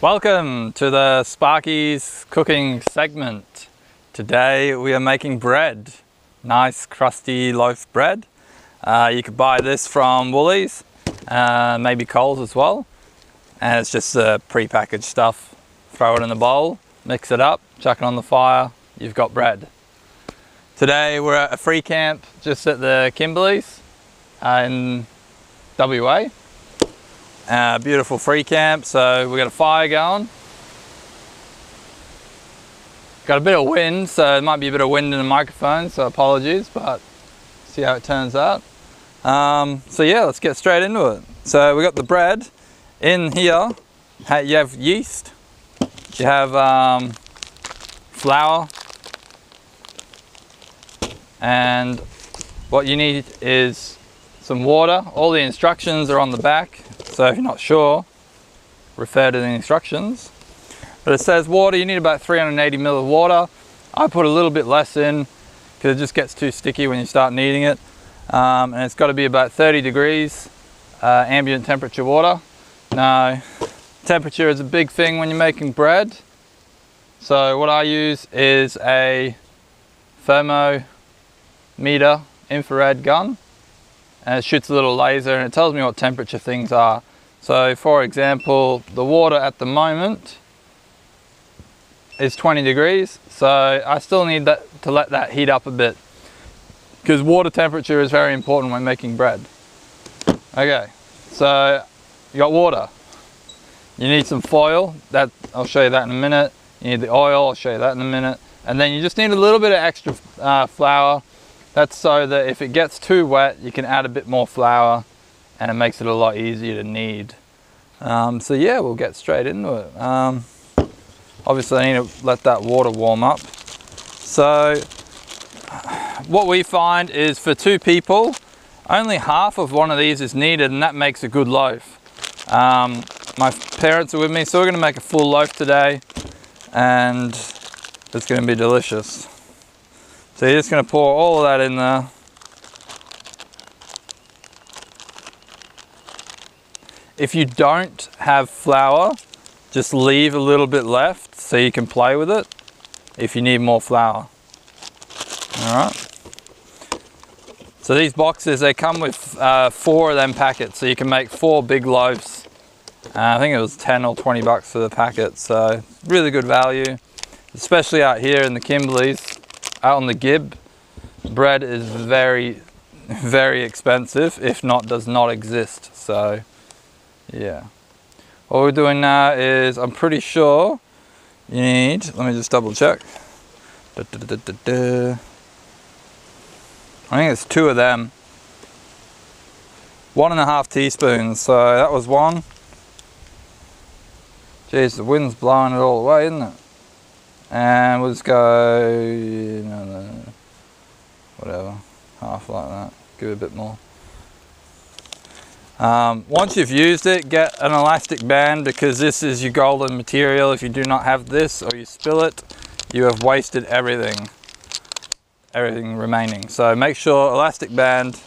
Welcome to the Sparky's cooking segment. Today we are making bread. Nice crusty loaf bread. You could buy this from Woolies, maybe Coles as well. And it's just pre-packaged stuff. Throw it in a bowl, mix it up, chuck it on the fire, you've got bread. Today we're at a free camp just at the Kimberleys in WA. Beautiful free camp, so we got a fire going. Got a bit of wind, so there might be a bit of wind in the microphone, so apologies, but see how it turns out. So yeah, let's get straight into it. So we got the bread in here. You have yeast, you have flour, and what you need is some water. All the instructions are on the back, so if you're not sure, refer to the instructions. But it says water, you need about 380 ml of water. I put a little bit less in because it just gets too sticky when you start kneading it. And it's got to be about 30 degrees ambient temperature water. Now, temperature is a big thing when you're making bread. So what I use is a Thermometer infrared gun. And it shoots a little laser and it tells me what temperature things are. So for example, the water at the moment is 20 degrees. So I still need to let that heat up a bit because water temperature is very important when making bread. Okay, so you got water. You need some foil, I'll show you that in a minute. You need the oil, I'll show you that in a minute. And then you just need a little bit of extra flour. That's so that if it gets too wet, you can add a bit more flour and it makes it a lot easier to knead. So yeah, we'll get straight into it. Obviously I need to let that water warm up. So what we find is for two people, only half of one of these is needed, and that makes a good loaf. My parents are with me, so we're gonna make a full loaf today and it's gonna be delicious. So you're just going to pour all of that in there. If you don't have flour, just leave a little bit left so you can play with it if you need more flour. Alright. So these boxes, they come with 4 of them packets, so you can make 4 big loaves. I think it was 10 or 20 bucks for the packet, so really good value, especially out here in the Kimberleys. Out on the Gib, bread is very, very expensive, if not does not exist. So yeah, what we're doing now is, I'm pretty sure you need, let me just double check. I think it's 2 of them, 1.5 teaspoons. So that was 1. Jeez, the wind's blowing it all away, isn't it? And we'll just go, no, whatever, half like that, give it a bit more. Once you've used it, get an elastic band, because this is your golden material. If you do not have this or you spill it, you have wasted everything remaining. So make sure elastic band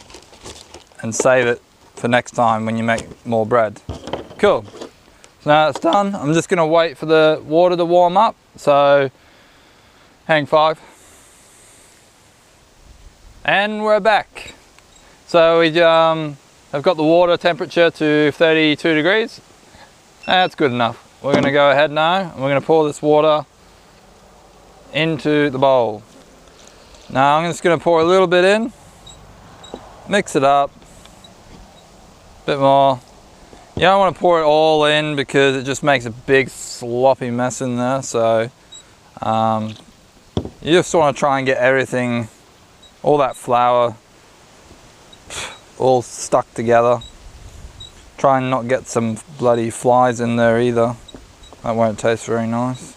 and save it for next time when you make more bread. Cool. So now that's done, I'm just going to wait for the water to warm up. So hang 5. And we're back. So we have got the water temperature to 32 degrees. That's good enough. We're going to go ahead now and we're going to pour this water into the bowl. Now I'm just going to pour a little bit in, mix it up, a bit more. You don't want to pour it all in because it just makes a big sloppy mess in there. So you just want to try and get everything, all that flour, all stuck together. Try and not get some bloody flies in there either. That won't taste very nice.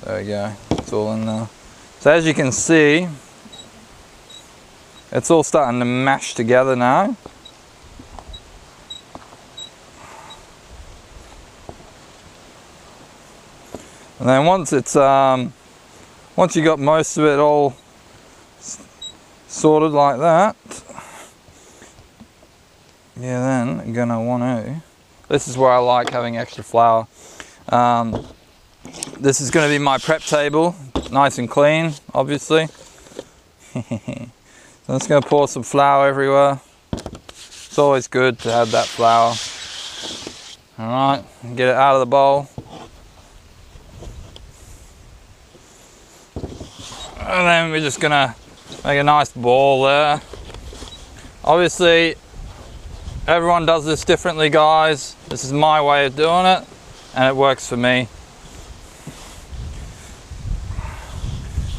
There we go, it's all in there. So as you can see, it's all starting to mash together now. And then once you got most of it all sorted like that, you're then gonna want to This is where I like having extra flour. This is going to be my prep table, nice and clean, obviously. So I'm just going to pour some flour everywhere. It's always good to have that flour. Alright, get it out of the bowl. And then we're just going to make a nice ball there. Obviously, everyone does this differently, guys. This is my way of doing it, and it works for me.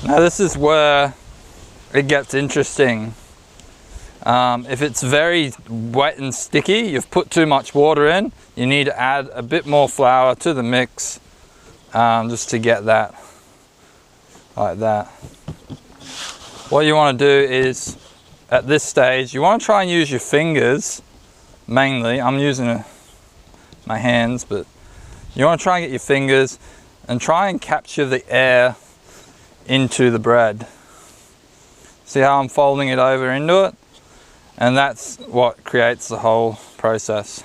Now this is where it gets interesting. If it's very wet and sticky, you've put too much water in, you need to add a bit more flour to the mix, just to get that, like that. What you want to do is, at this stage, you want to try and use your fingers, mainly. I'm using my hands, but you want to try and get your fingers and try and capture the air into the bread. See how I'm folding it over into it? And that's what creates the whole process.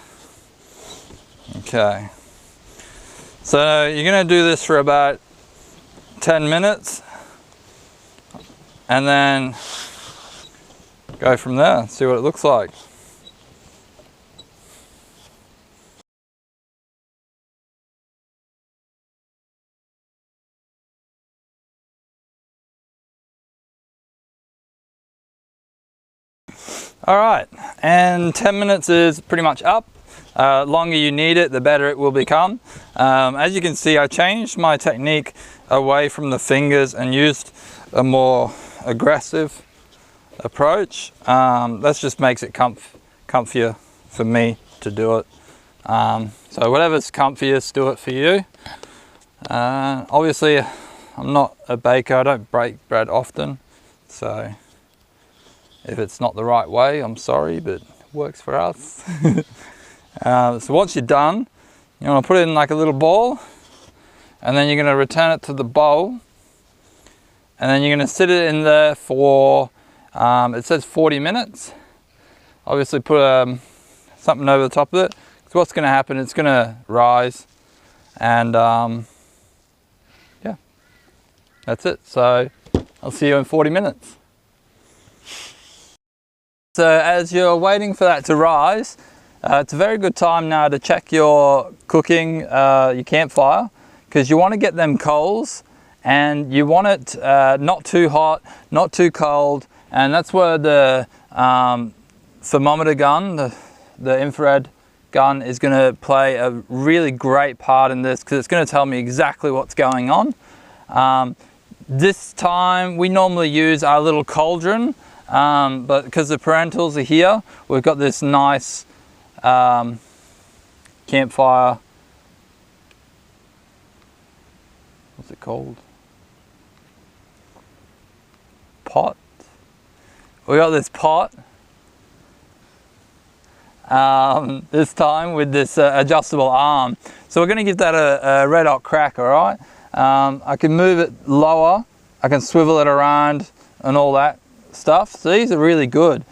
Okay. So you're going to do this for about 10 minutes and then go from there, see what it looks like. All right, and 10 minutes is pretty much up. Longer you need it, the better it will become. As you can see, I changed my technique away from the fingers and used a more aggressive approach. That just makes it comfier for me to do it. So whatever's comfiest, do it for you. Obviously, I'm not a baker, I don't bake bread often, so if it's not the right way, I'm sorry, but it works for us. So once you're done, you want to put it in like a little ball, and then you're going to return it to the bowl, and then you're going to sit it in there for, it says 40 minutes. Obviously put something over the top of it, because what's going to happen, it's going to rise, and yeah, that's it. So I'll see you in 40 minutes. So as you're waiting for that to rise, it's a very good time now to check your cooking, your campfire, because you want to get them coals, and you want it not too hot, not too cold, and that's where the thermometer gun, the infrared gun, is going to play a really great part in this, because it's going to tell me exactly what's going on. This time we normally use our little cauldron, but because the parentals are here, we've got this nice campfire, what's it called? Pot. We got this pot this time with this adjustable arm. So we're going to give that a red hot crack, all right? I can move it lower, I can swivel it around and all that stuff. So these are really good.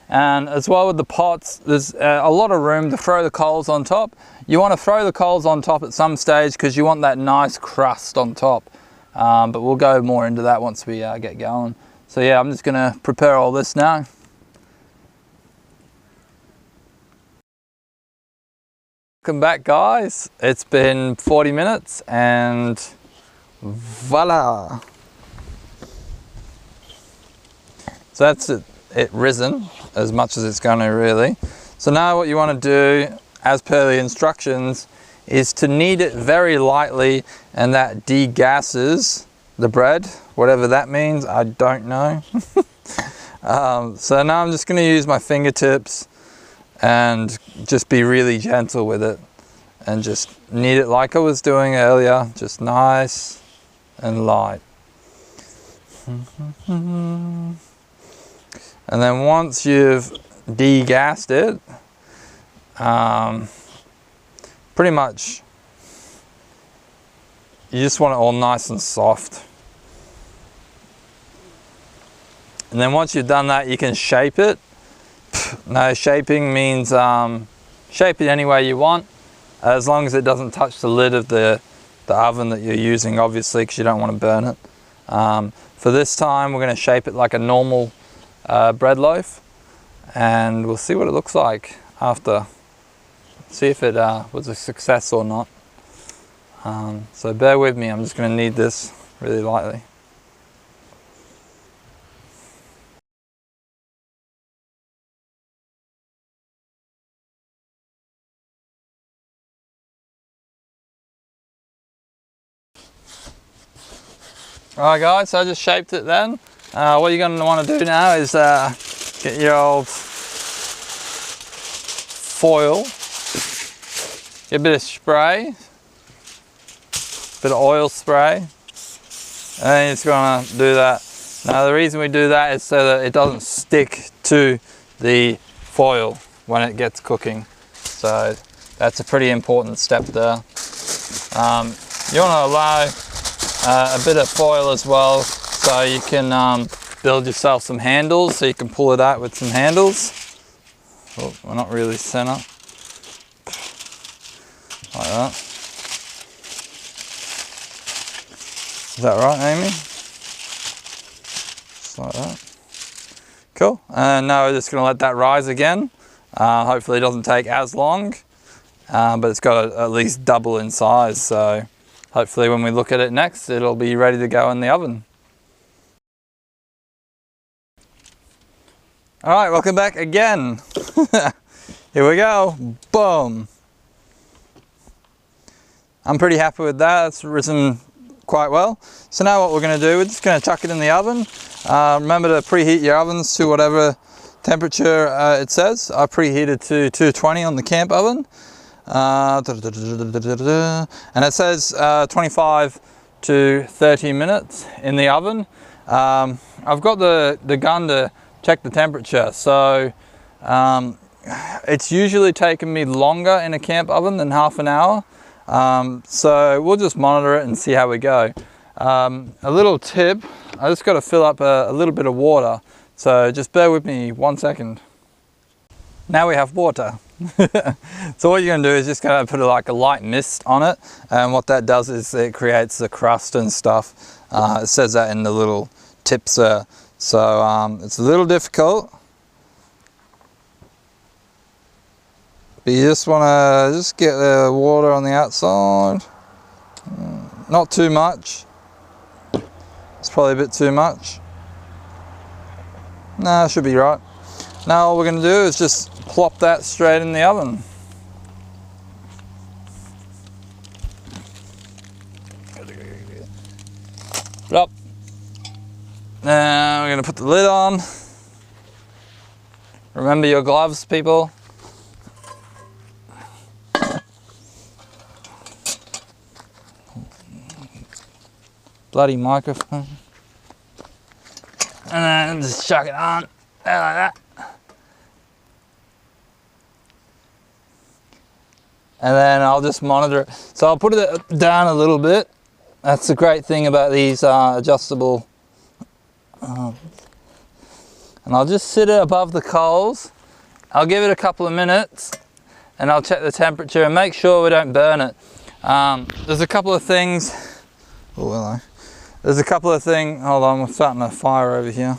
And as well with the pots, there's a lot of room to throw the coals on top. You want to throw the coals on top at some stage because you want that nice crust on top. But we'll go more into that once we get going. So yeah, I'm just going to prepare all this now. Welcome back, guys. It's been 40 minutes and voila. So that's it risen as much as it's going to, really. So now what you want to do, as per the instructions, is to knead it very lightly, and that degasses the bread, whatever that means, I don't know. So now I'm just going to use my fingertips and just be really gentle with it and just knead it like I was doing earlier, just nice and light. And then once you've degassed it, pretty much you just want it all nice and soft. And then once you've done that, you can shape it. No, shaping means shape it any way you want. as long as it doesn't touch the lid of the oven that you're using, obviously, because you don't want to burn it. For this time, we're going to shape it like a normal bread loaf, and we'll see what it looks like after. See if it was a success or not. So bear with me, I'm just going to knead this really lightly. Alright guys, so I just shaped it then. What you're going to want to do now is get your old foil, get a bit of spray, bit of oil spray, and then you're just going to do that. Now the reason we do that is so that it doesn't stick to the foil when it gets cooking. So that's a pretty important step there. You want to allow a bit of foil as well, so you can build yourself some handles, so you can pull it out with some handles. Oh, we're not really center. Like that. Is that right, Amy? Just like that. Cool. And now we're just going to let that rise again. Hopefully it doesn't take as long, but it's got to at least double in size, so hopefully when we look at it next, it'll be ready to go in the oven. All right, welcome back again. Here we go, boom. I'm pretty happy with that, it's risen quite well. So now what we're gonna do, we're just gonna chuck it in the oven. Remember to preheat your ovens to whatever temperature it says. I preheated to 220 on the camp oven. And it says 25 to 30 minutes in the oven. I've got the gun to check the temperature, so it's usually taken me longer in a camp oven than half an hour. So we'll just monitor it and see how we go. A little tip, I just got to fill up a little bit of water, so just bear with me 1 second. Now we have water. So what you're going to do is just going to put like a light mist on it, and what that does is it creates the crust and stuff. It says that in the little tips there. So it's a little difficult, but you just want to just get the water on the outside. Not too much. It's probably a bit too much. No, it should be right. Now all we're going to do is just plop that straight in the oven. Up. Now we're going to put the lid on. Remember your gloves, people. Bloody microphone. And then just chuck it on there like that. And then I'll just monitor it. So I'll put it down a little bit. That's the great thing about these adjustable. And I'll just sit it above the coals. I'll give it a couple of minutes and I'll check the temperature and make sure we don't burn it. There's a couple of things. Oh, hello. There's a couple of things. Hold on, we're starting a fire over here.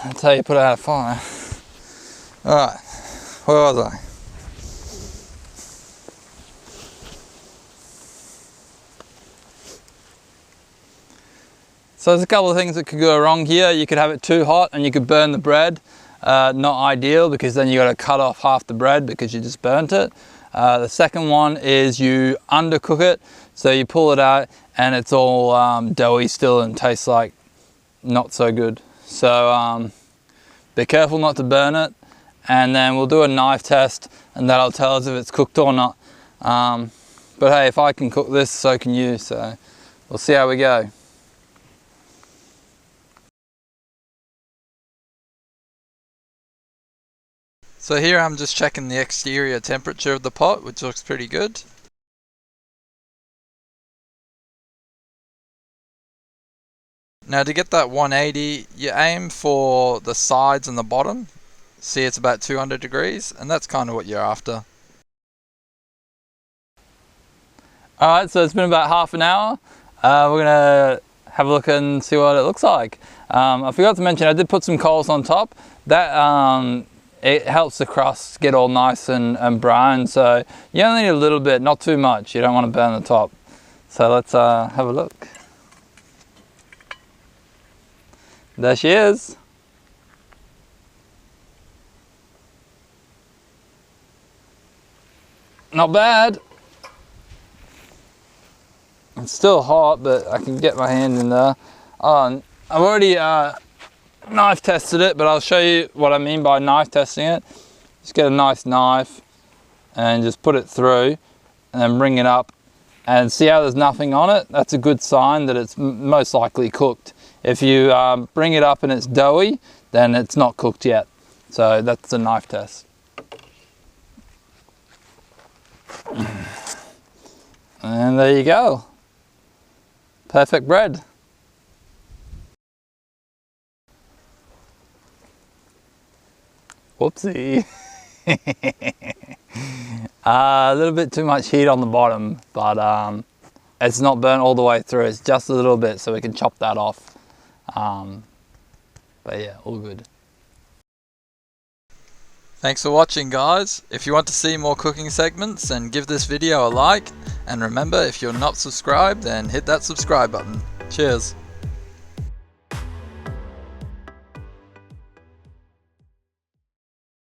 That's how you put out a fire. Alright, where was I? So there's a couple of things that could go wrong here. You could have it too hot and you could burn the bread. Not ideal, because then you got to cut off half the bread because you just burnt it. The second one is you undercook it, so you pull it out and it's all doughy still and tastes like not so good. So be careful not to burn it, and then we'll do a knife test and that'll tell us if it's cooked or not. But hey, if I can cook this, so can you, so we'll see how we go. So here I'm just checking the exterior temperature of the pot, which looks pretty good. Now to get that 180, you aim for the sides and the bottom. See, it's about 200 degrees, and that's kind of what you're after. Alright, so it's been about half an hour. We're gonna have a look and see what it looks like. I forgot to mention, I did put some coals on top. That it helps the crust get all nice and brown, so you only need a little bit, not too much. You don't want to burn the top. So let's have a look. There she is. Not bad. It's still hot, but I can get my hand in there. I've already knife tested it, but I'll show you what I mean by knife testing it. Just get a nice knife and just put it through and then bring it up and see how there's nothing on it. That's a good sign that it's most likely cooked. If you bring it up and it's doughy, then it's not cooked yet. So that's the knife test. And there you go. Perfect bread. Whoopsie. A little bit too much heat on the bottom, but it's not burnt all the way through. It's just a little bit, so we can chop that off. But yeah, all good. Thanks for watching, guys. If you want to see more cooking segments, then give this video a like. And remember, if you're not subscribed, then hit that subscribe button. Cheers.